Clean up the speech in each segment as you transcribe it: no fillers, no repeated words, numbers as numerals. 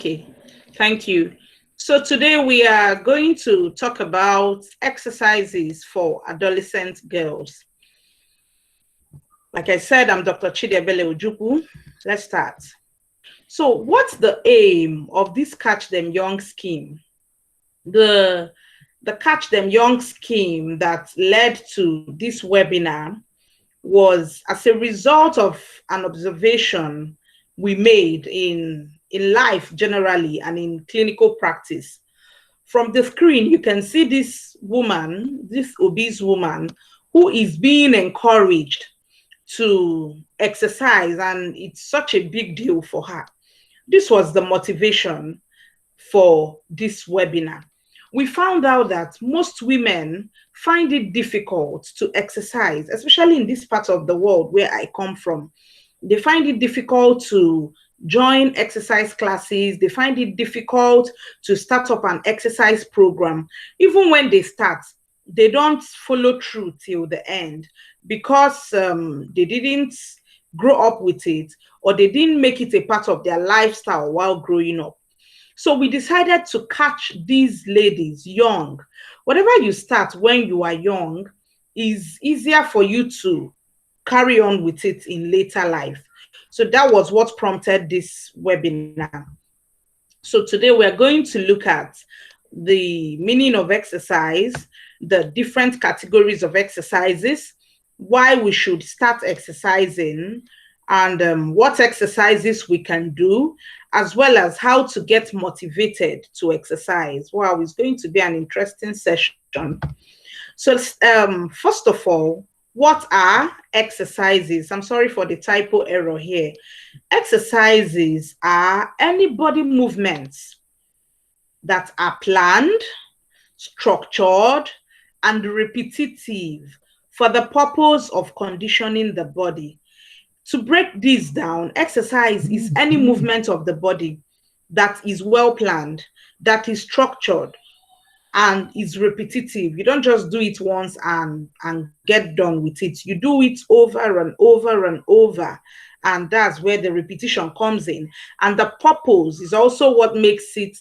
Okay, thank you. So today we are going to talk about exercises for adolescent girls. Like I said, I'm Dr. Chidiebele Ojukwu. Let's start. So what's the aim of this Catch Them Young scheme? The Catch Them Young scheme that led to this webinar was as a result of an observation we made in life generally and in clinical practice. From the screen, you can see this woman, this obese woman, who is being encouraged to exercise, and it's such a big deal for her. This was the motivation for this webinar. We found out that most women find it difficult to exercise, especially in this part of the world where I come from. They find it difficult to join exercise classes. They find it difficult to start up an exercise program. Even when they start, they don't follow through till the end because they didn't grow up with it, or they didn't make it a part of their lifestyle while growing up. So we decided to catch these ladies young. Whatever you start when you are young is easier for you to carry on with it in later life. So that was what prompted this webinar. So today we're going to look at the meaning of exercise, the different categories of exercises, why we should start exercising, and what exercises we can do, as well as how to get motivated to exercise. Wow, it's going to be an interesting session. So first of all, what are exercises? I'm sorry for the typo error here. Exercises are any body movements that are planned, structured, and repetitive for the purpose of conditioning the body. To break this down, exercise is any movement of the body that is well planned, that is structured, and is repetitive. You don't just do it once and get done with it. You do it over and over and over. And that's where the repetition comes in. And the purpose is also what makes it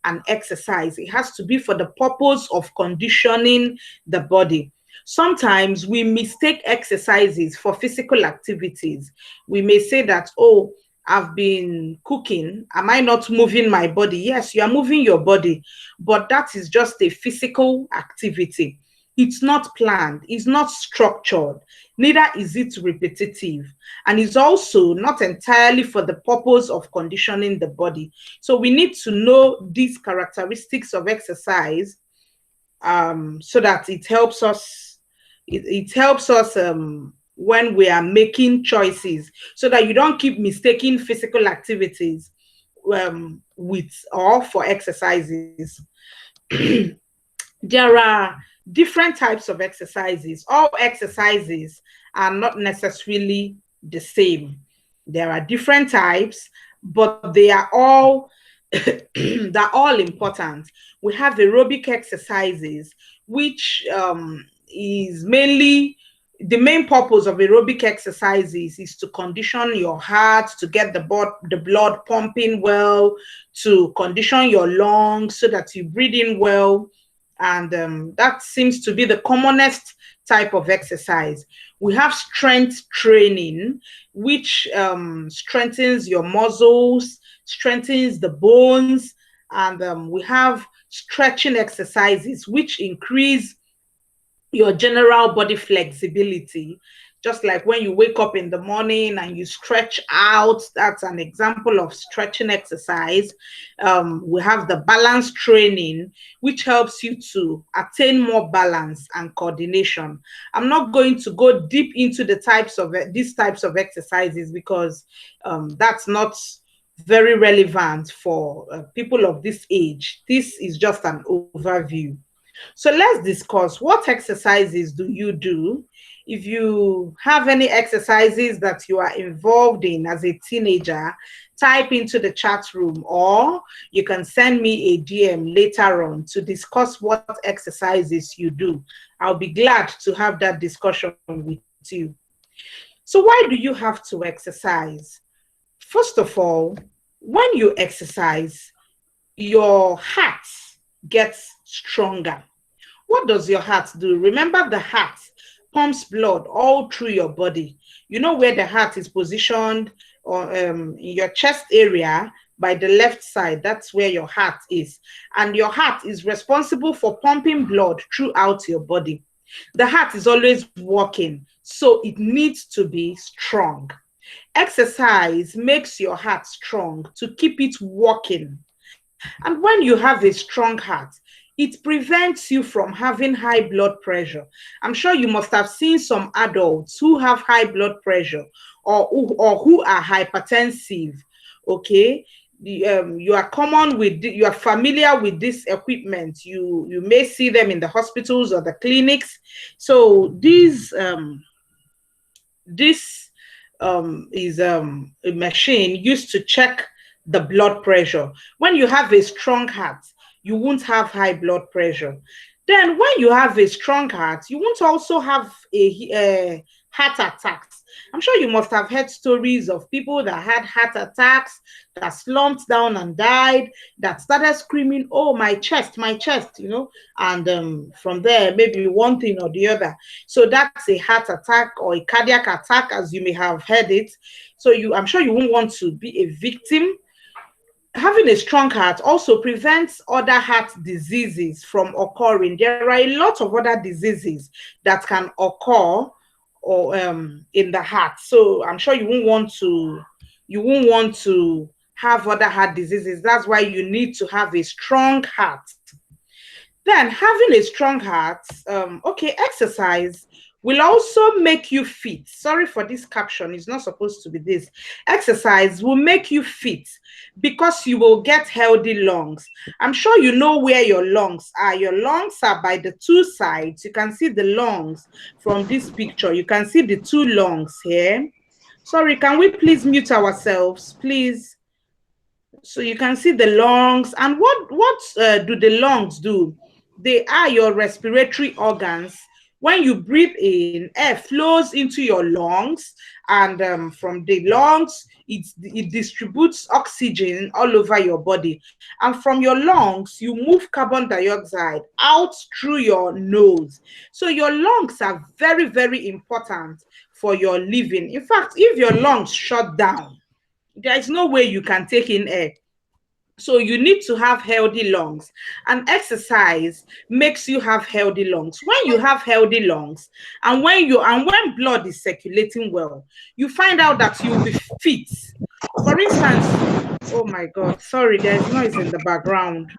an exercise. It has to be for the purpose of conditioning the body. Sometimes we mistake exercises for physical activities. We may say that, oh, I've been cooking. Am I not moving my body? Yes, you are moving your body, but that is just a physical activity. It's not planned, it's not structured, neither is it repetitive, and it's also not entirely for the purpose of conditioning the body. So we need to know these characteristics of exercise so that it helps us. It helps us when we are making choices, so that you don't keep mistaking physical activities with or for exercises. There are different types of exercises. All exercises are not necessarily the same. There are different types, but they are all they're all important. We have aerobic exercises, which is mainly the main purpose of aerobic exercises is to condition your heart, to get the blood pumping well, to condition your lungs so that you breathe in well. And that seems to be the commonest type of exercise. We have strength training, which strengthens your muscles, strengthens the bones. And we have stretching exercises, which increase your general body flexibility. Just like when you wake up in the morning and you stretch out, that's an example of stretching exercise. We have the balance training, which helps you to attain more balance and coordination. I'm not going to go deep into the types of these types of exercises because that's not very relevant for people of this age. This is just an overview. So let's discuss, what exercises do you do? If you have any exercises that you are involved in as a teenager, type into the chat room, or you can send me a DM later on to discuss what exercises you do. I'll be glad to have that discussion with you. So why do you have to exercise? First of all, when you exercise, your heart gets stronger. What does your heart do? Remember, the heart pumps blood all through your body. You know where the heart is positioned, or in your chest area by the left side. That's where your heart is. And your heart is responsible for pumping blood throughout your body. The heart is always working, so it needs to be strong. Exercise makes your heart strong to keep it working. And when you have a strong heart, it prevents you from having high blood pressure. I'm sure you must have seen some adults who have high blood pressure, or who are hypertensive. Okay. You are common with you are familiar with this equipment. You may see them in the hospitals or the clinics. So this is a machine used to check the blood pressure. When you have a strong heart, you won't have high blood pressure. Then when you have a strong heart, you won't also have a heart attacks. I'm sure you must have heard stories of people that had heart attacks, that slumped down and died, that started screaming, oh, my chest, and from there, maybe one thing or the other. So that's a heart attack or a cardiac attack, as you may have heard it. So I'm sure you won't want to be a victim. Having a strong heart also prevents other heart diseases from occurring. There are a lot of other diseases that can occur or in the heart. So I'm sure you won't want to have other heart diseases. That's why you need to have a strong heart. Then having a strong heart, exercise will also make you fit. Sorry for this caption, it's not supposed to be this. Exercise will make you fit because you will get healthy lungs. I'm sure you know where your lungs are. Your lungs are by the two sides. You can see the lungs from this picture. You can see the two lungs here. Sorry, can we please mute ourselves, please? So you can see the lungs. And what do the lungs do? They are your respiratory organs. When you breathe in, air flows into your lungs, and from the lungs, it distributes oxygen all over your body. And from your lungs, you move carbon dioxide out through your nose. So your lungs are very, very important for your living. In fact, if your lungs shut down, there is no way you can take in air. So you need to have healthy lungs, and exercise makes you have healthy lungs. When you have healthy lungs, and when blood is circulating well, you find out that you'll be fit. For instance, oh my God, sorry, there's noise in the background.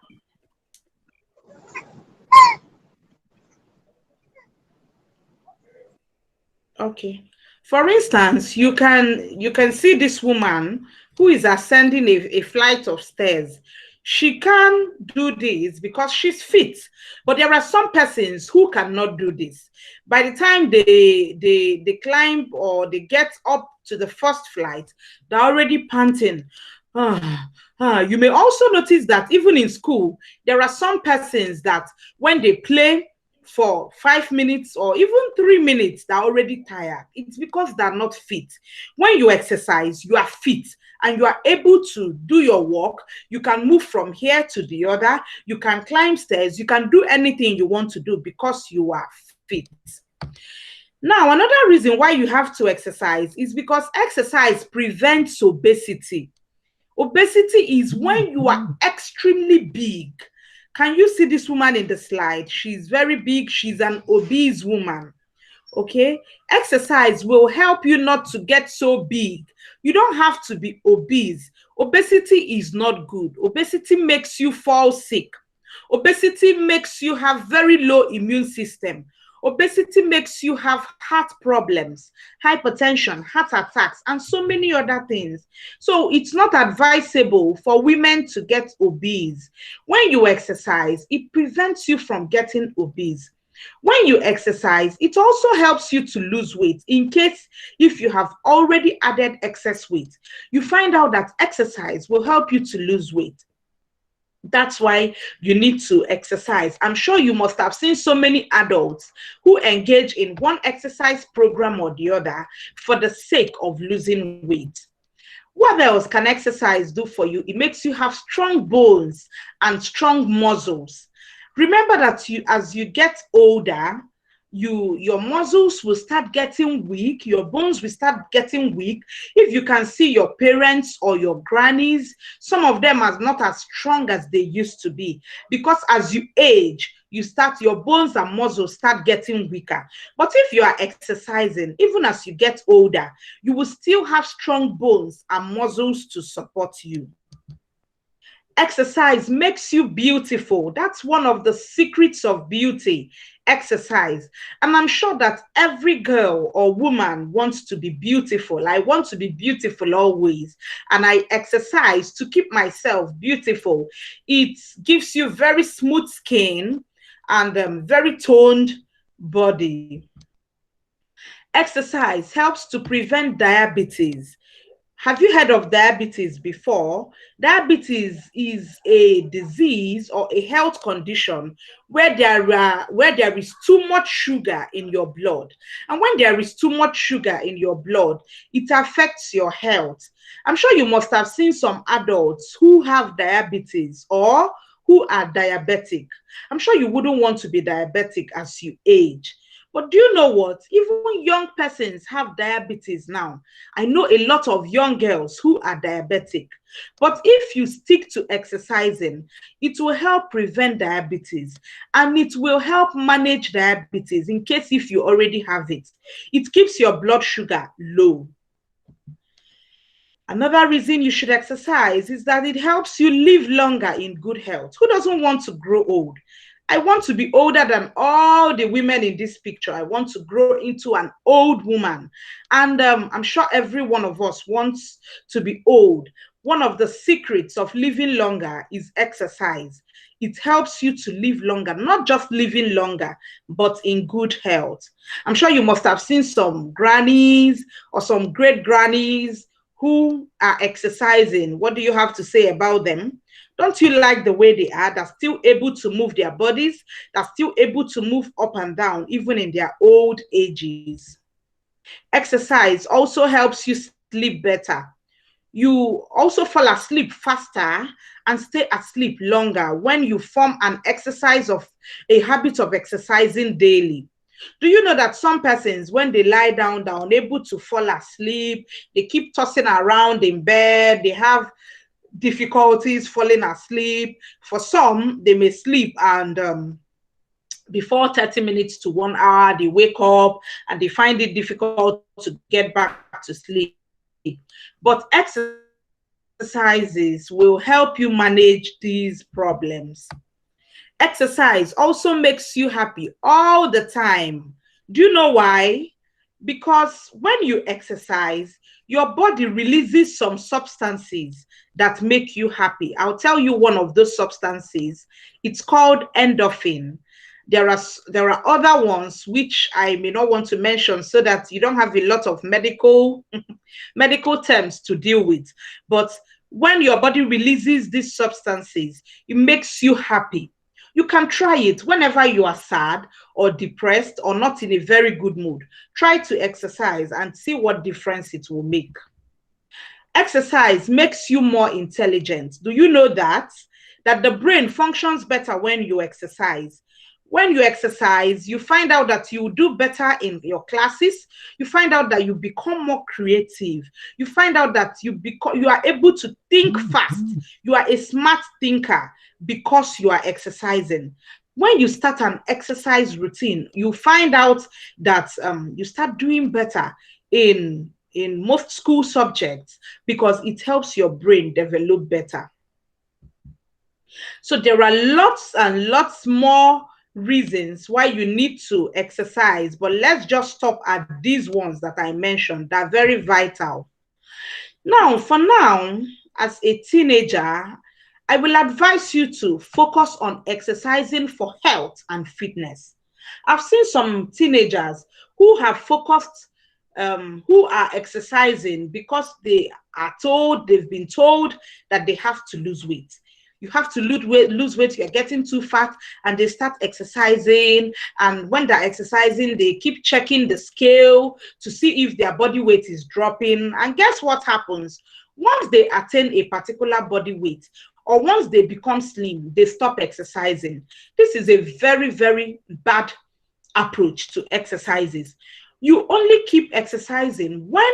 Okay. For instance, you can see this woman who is ascending a flight of stairs. She can do this because she's fit. But there are some persons who cannot do this. By the time they climb or they get up to the first flight, they're already panting. You may also notice that even in school, there are some persons that when they play for 5 minutes or even 3 minutes, they're already tired. It's because they're not fit. When you exercise, you are fit and you are able to do your work. You can move from here to the other. You can climb stairs. You can do anything you want to do because you are fit. Now, another reason why you have to exercise is because exercise prevents obesity. Obesity is when you are extremely big. Can you see this woman in the slide? She's very big. She's an obese woman. Okay. Exercise will help you not to get so big. You don't have to be obese. Obesity is not good. Obesity makes you fall sick. Obesity makes you have very low immune system. Obesity makes you have heart problems, hypertension, heart attacks, and so many other things. So it's not advisable for women to get obese. When you exercise, it prevents you from getting obese. When you exercise, it also helps you to lose weight in case if you have already added excess weight. You find out that exercise will help you to lose weight. That's why you need to exercise. I'm sure you must have seen so many adults who engage in one exercise program or the other for the sake of losing weight. What else can exercise do for you? It makes you have strong bones and strong muscles. Remember that as you get older, your muscles will start getting weak, your bones will start getting weak. If you can see your parents or your grannies, some of them are not as strong as they used to be, because as you age, your bones and muscles start getting weaker. But if you are exercising, even as you get older, you will still have strong bones and muscles to support you. Exercise makes you beautiful. That's one of the secrets of beauty, exercise. And I'm sure that every girl or woman wants to be beautiful. I want to be beautiful always. And I exercise to keep myself beautiful. It gives you very smooth skin and very toned body. Exercise helps to prevent diabetes. Have you heard of diabetes before? Diabetes is a disease or a health condition where there is too much sugar in your blood. And when there is too much sugar in your blood, it affects your health. I'm sure you must have seen some adults who have diabetes or who are diabetic. I'm sure you wouldn't want to be diabetic as you age. But do you know what? Even young persons have diabetes now. I know a lot of young girls who are diabetic. But if you stick to exercising, it will help prevent diabetes and it will help manage diabetes in case if you already have it. It keeps your blood sugar low. Another reason you should exercise is that it helps you live longer in good health. Who doesn't want to grow old? I want to be older than all the women in this picture. I want to grow into an old woman. And I'm sure every one of us wants to be old. One of the secrets of living longer is exercise. It helps you to live longer, not just living longer, but in good health. I'm sure you must have seen some grannies or some great grannies who are exercising. What do you have to say about them? Don't you like the way they are? They're still able to move their bodies. They're still able to move up and down, even in their old ages. Exercise also helps you sleep better. You also fall asleep faster and stay asleep longer when you form a habit of exercising daily. Do you know that some persons, when they lie down, they're unable to fall asleep? They keep tossing around in bed. They have difficulties falling asleep. For some, they may sleep and before 30 minutes to 1 hour, they wake up and they find it difficult to get back to sleep. But exercises will help you manage these problems. Exercise also makes you happy all the time. Do you know why? Because when you exercise, your body releases some substances that make you happy. I'll tell you one of those substances. It's called endorphin. There are other ones which I may not want to mention so that you don't have a lot of medical terms to deal with. But when your body releases these substances, it makes you happy. You can try it whenever you are sad or depressed or not in a very good mood. Try to exercise and see what difference it will make. Exercise makes you more intelligent. Do you know that? That the brain functions better when you exercise. When you exercise, you find out that you do better in your classes. You find out that you become more creative. You find out that you are able to think fast. You are a smart thinker because you are exercising. When you start an exercise routine, you find out that you start doing better in most school subjects because it helps your brain develop better. So there are lots and lots more reasons why you need to exercise, but let's just stop at these ones that I mentioned. They're very vital. Now, for now, as a teenager, I will advise you to focus on exercising for health and fitness. I've seen some teenagers who have focused, who are exercising because they've been told that they have to lose weight. You have to lose weight, you're getting too fat, and they start exercising. And when they're exercising, they keep checking the scale to see if their body weight is dropping. And guess what happens? Once they attain a particular body weight, or once they become slim, they stop exercising. This is a very, very bad approach to exercises. You only keep exercising when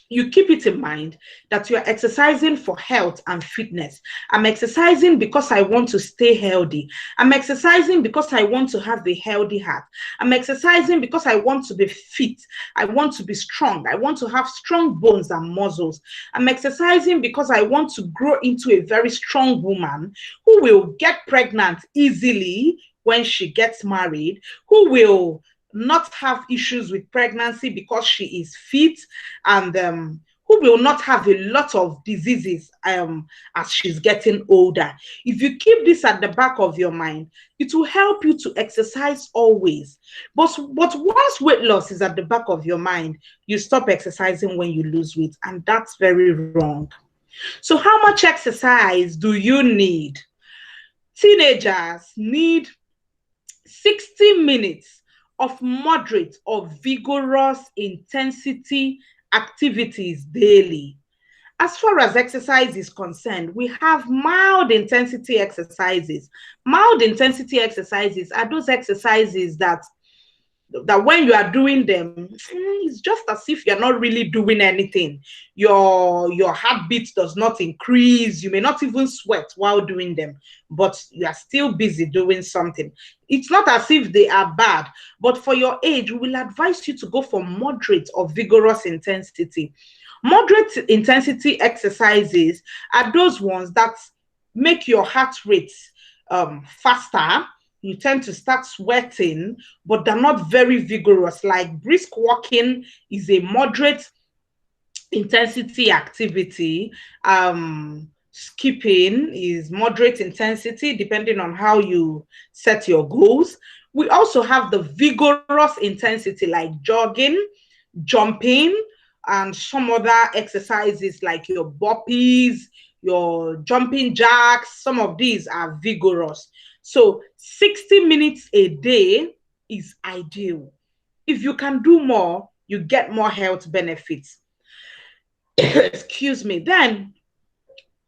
you keep it in mind that you are exercising for health and fitness. I'm exercising because I want to stay healthy. I'm exercising because I want to have a healthy heart. I'm exercising because I want to be fit. I want to be strong. I want to have strong bones and muscles. I'm exercising because I want to grow into a very strong woman who will get pregnant easily when she gets married, who will not have issues with pregnancy because she is fit, and who will not have a lot of diseases as she's getting older. If you keep this at the back of your mind, it will help you to exercise always. But once weight loss is at the back of your mind, you stop exercising when you lose weight, and that's very wrong. So how much exercise do you need? Teenagers need 60 minutes of moderate or vigorous intensity activities daily. As far as exercise is concerned, we have mild intensity exercises. Mild intensity exercises are those exercises that when you are doing them, it's just as if you're not really doing anything. Your heartbeat does not increase. You may not even sweat while doing them, but you are still busy doing something. It's not as if they are bad, but for your age, we will advise you to go for moderate or vigorous intensity. Moderate intensity exercises are those ones that make your heart rate faster. You tend to start sweating, but they're not very vigorous. Like brisk walking is a moderate intensity activity. Skipping is moderate intensity, depending on how you set your goals. We also have the vigorous intensity, like jogging, jumping, and some other exercises like your burpees, your jumping jacks. Some of these are vigorous. So 60 minutes a day is ideal. If you can do more, you get more health benefits. Excuse me. Then,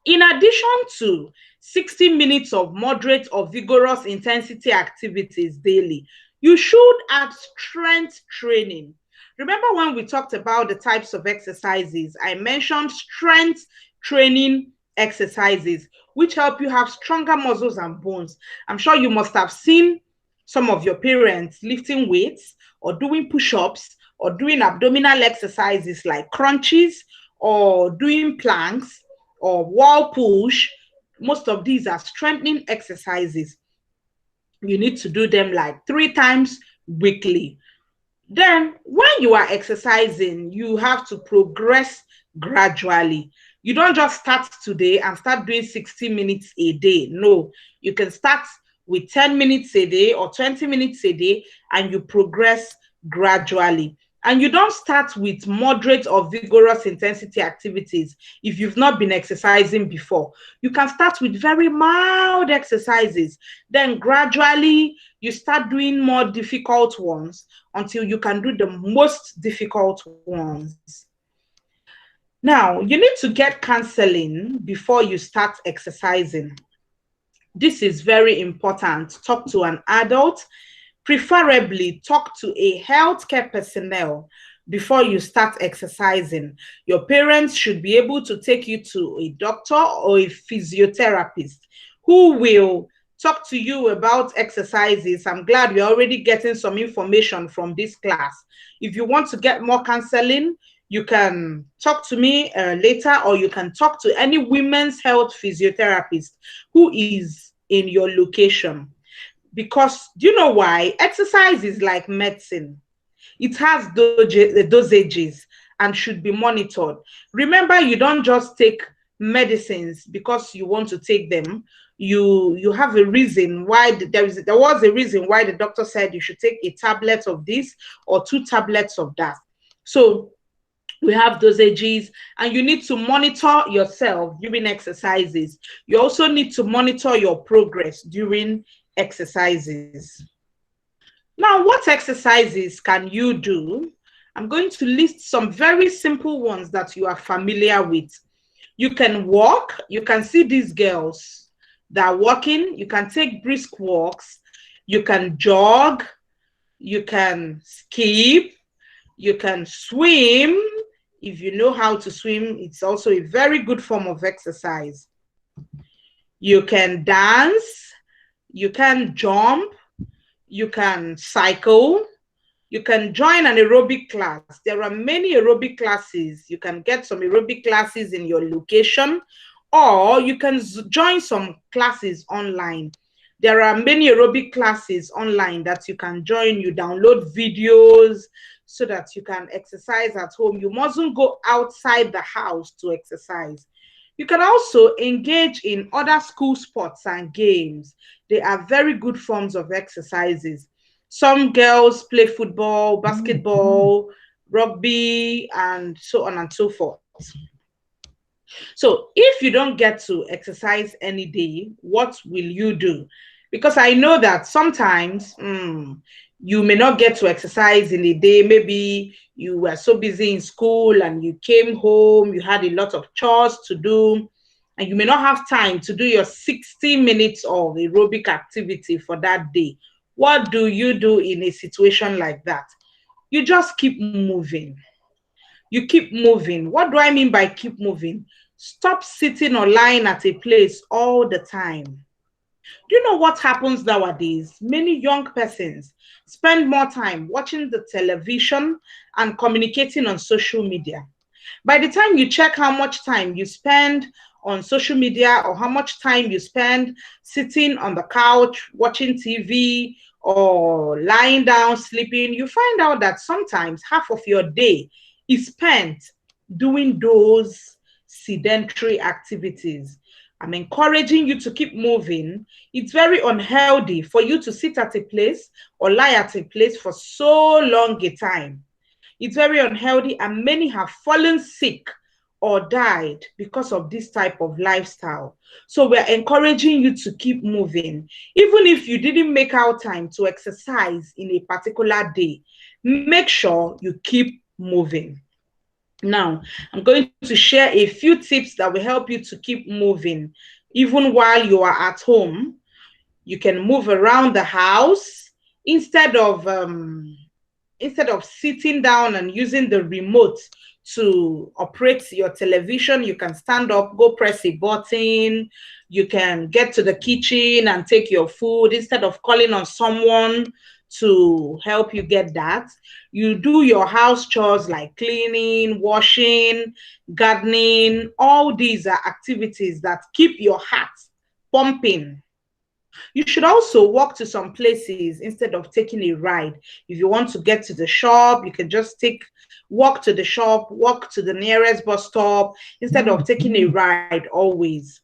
in addition to 60 minutes of moderate or vigorous intensity activities daily, you should add strength training. Remember when we talked about the types of exercises, I mentioned strength training exercises, which help you have stronger muscles and bones. I'm sure you must have seen some of your parents lifting weights or doing push-ups or doing abdominal exercises like crunches or doing planks or wall push. Most of these are strengthening exercises. You need to do them like 3 times weekly. Then, when you are exercising, you have to progress gradually. You don't just start today and start doing 60 minutes a day. No, you can start with 10 minutes a day or 20 minutes a day, and you progress gradually. And you don't start with moderate or vigorous intensity activities if you've not been exercising before. You can start with very mild exercises. Then gradually you start doing more difficult ones until you can do the most difficult ones. Now, you need to get counseling before you start exercising. This is very important. Talk to an adult. Preferably, talk to a healthcare personnel before you start exercising. Your parents should be able to take you to a doctor or a physiotherapist who will talk to you about exercises. I'm glad we're already getting some information from this class. If you want to get more counseling, you can talk to me later, or you can talk to any women's health physiotherapist who is in your location. Because do you know why? Exercise is like medicine. It has dosages and should be monitored. Remember, you don't just take medicines because you want to take them. You have a reason why. There was a reason why the doctor said you should take a tablet of this or 2 tablets of that. So we have dosages, and you need to monitor yourself during exercises. You also need to monitor your progress during exercises. Now, what exercises can you do? I'm going to list some very simple ones that you are familiar with. You can walk. You can see these girls that are walking. You can take brisk walks. You can jog. You can skip. You can swim. If you know how to swim, it's also a very good form of exercise. You can dance. You can jump. You can cycle. You can join an aerobic class. There are many aerobic classes. You can get some aerobic classes in your location, or you can join some classes online. There are many aerobic classes online that you can join. You download videos so that you can exercise at home. You mustn't go outside the house to exercise. You can also engage in other school sports and games. They are very good forms of exercises. Some girls play football, basketball, rugby, and so on and so forth. So if you don't get to exercise any day, what will you do? Because I know that sometimes you may not get to exercise in a day. Maybe you were so busy in school and you came home, you had a lot of chores to do, and you may not have time to do your 60 minutes of aerobic activity for that day. What do you do in a situation like that? You just keep moving. You keep moving. What do I mean by keep moving? Stop sitting or lying at a place all the time. Do you know what happens nowadays? Many young persons spend more time watching the television and communicating on social media. By the time you check how much time you spend on social media or how much time you spend sitting on the couch watching TV or lying down sleeping, you find out that sometimes half of your day is spent doing those sedentary activities. I'm encouraging you to keep moving. It's very unhealthy for you to sit at a place or lie at a place for so long a time. It's very unhealthy, and many have fallen sick or died because of this type of lifestyle. So we're encouraging you to keep moving. Even if you didn't make out time to exercise in a particular day, make sure you keep moving. Now, I'm going to share a few tips that will help you to keep moving. Even while you are at home, you can move around the house instead of sitting down and using the remote to operate your television. You can stand up, go press a button. You can get to the kitchen and take your food instead of calling on someone to help you get that. You do your house chores like cleaning, washing, gardening. All these are activities that keep your heart pumping. You should also walk to some places instead of taking a ride. If you want to get to the shop, you can just walk to the shop, walk to the nearest bus stop instead of taking a ride always.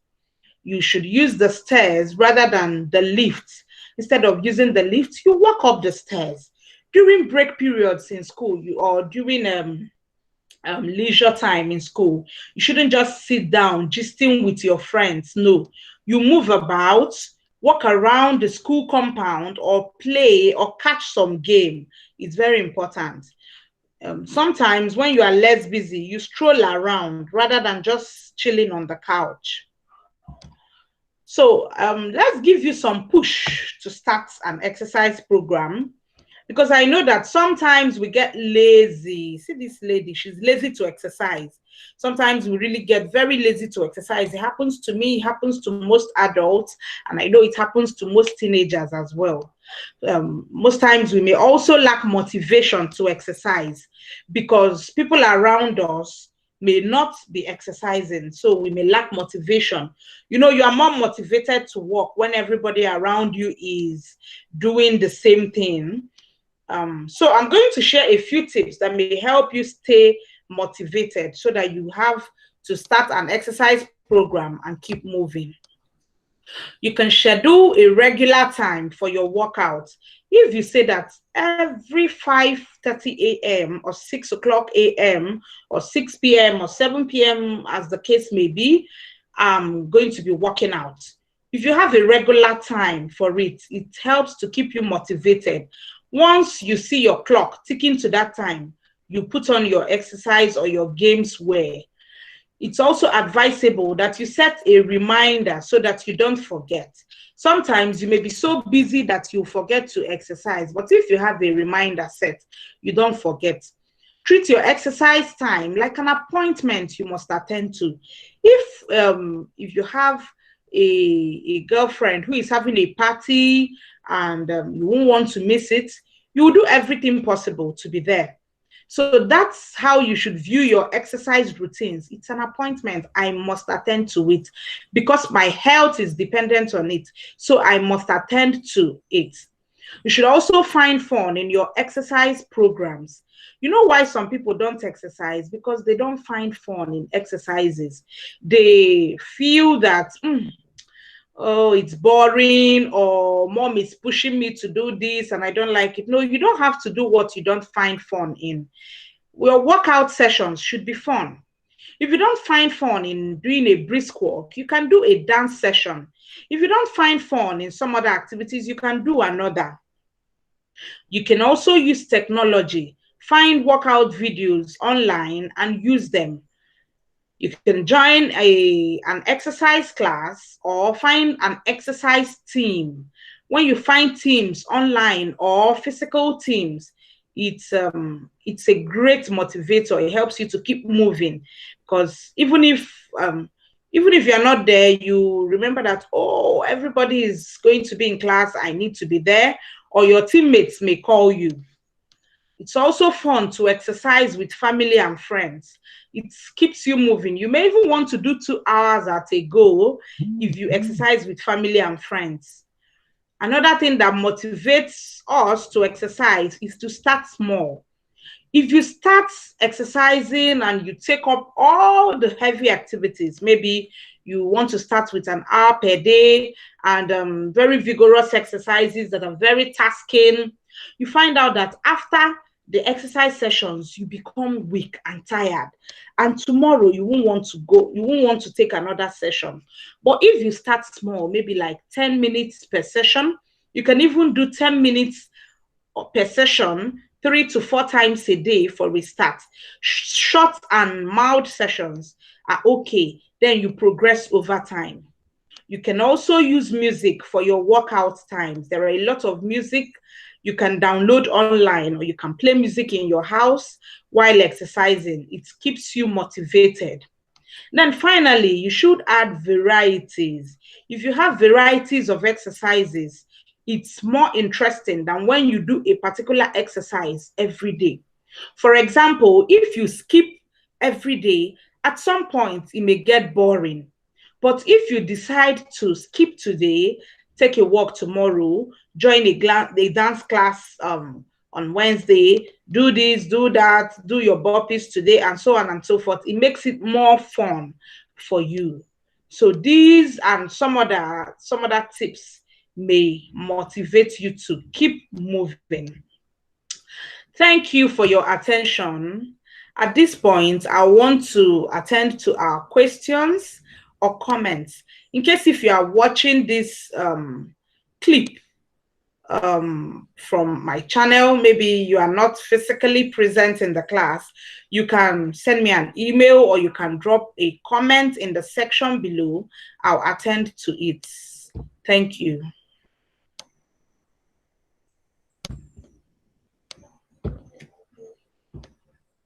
You should use the stairs rather than the lift. Instead of using the lift, you walk up the stairs. During break periods in school, or during leisure time in school, you shouldn't just sit down gisting with your friends. No, you move about, walk around the school compound, or play or catch some game. It's very important. Sometimes when you are less busy, you stroll around rather than just chilling on the couch. So let's give you some push to start an exercise program, because I know that sometimes we get lazy. See this lady, she's lazy to exercise. Sometimes we really get very lazy to exercise. It happens to me, it happens to most adults, and I know it happens to most teenagers as well. Most times we may also lack motivation to exercise because people around us may not be exercising, so we may lack motivation. You know, you are more motivated to walk when everybody around you is doing the same thing. So I'm going to share a few tips that may help you stay motivated so that you have to start an exercise program and keep moving. You can schedule a regular time for your workout. If you say that every 5:30 a.m. or 6 o'clock a.m. or 6 p.m. or 7 p.m. as the case may be, I'm going to be working out. If you have a regular time for it, it helps to keep you motivated. Once you see your clock ticking to that time, you put on your exercise or your games wear. It's also advisable that you set a reminder so that you don't forget. Sometimes you may be so busy that you forget to exercise, but if you have a reminder set, you don't forget. Treat your exercise time like an appointment you must attend to. If you have a girlfriend who is having a party and you won't want to miss it, you will do everything possible to be there. So that's how you should view your exercise routines. It's an appointment. I must attend to it because my health is dependent on it. So I must attend to it. You should also find fun in your exercise programs. You know why some people don't exercise? Because they don't find fun in exercises. They feel that, oh, it's boring, or mom is pushing me to do this and I don't like it. No, you don't have to do what you don't find fun in. Your workout sessions should be fun. If you don't find fun in doing a brisk walk, you can do a dance session. If you don't find fun in some other activities, you can do another. You can also use technology. Find workout videos online and use them. You can join an exercise class or find an exercise team. When you find teams online or physical teams, it's a great motivator. It helps you to keep moving because even if you're not there, you remember that, oh, everybody is going to be in class, I need to be there, or your teammates may call you. It's also fun to exercise with family and friends. It keeps you moving. You may even want to do 2 hours at a go if you exercise with family and friends. Another thing that motivates us to exercise is to start small. If you start exercising and you take up all the heavy activities, maybe you want to start with an hour per day and very vigorous exercises that are very tasking, you find out that after the exercise sessions, you become weak and tired. And tomorrow you won't want to go, you won't want to take another session. But if you start small, maybe like 10 minutes per session, you can even do 10 minutes per session 3 to 4 times a day for restart. Short and mild sessions are okay. Then you progress over time. You can also use music for your workout times. There are a lot of music you can download online, or you can play music in your house while exercising. It keeps you motivated. Then finally, you should add varieties. If you have varieties of exercises, it's more interesting than when you do a particular exercise every day. For example, if you skip every day, at some point it may get boring. But if you decide to skip today, take a walk tomorrow, join a dance class on Wednesday, do this, do that, do your burpees today, and so on and so forth, it makes it more fun for you. So these and some other tips may motivate you to keep moving. Thank you for your attention. At this point, I want to attend to our questions or comments. In case if you are watching this clip from my channel, maybe you are not physically present in the class, you can send me an email or you can drop a comment in the section below. I'll attend to it. Thank you.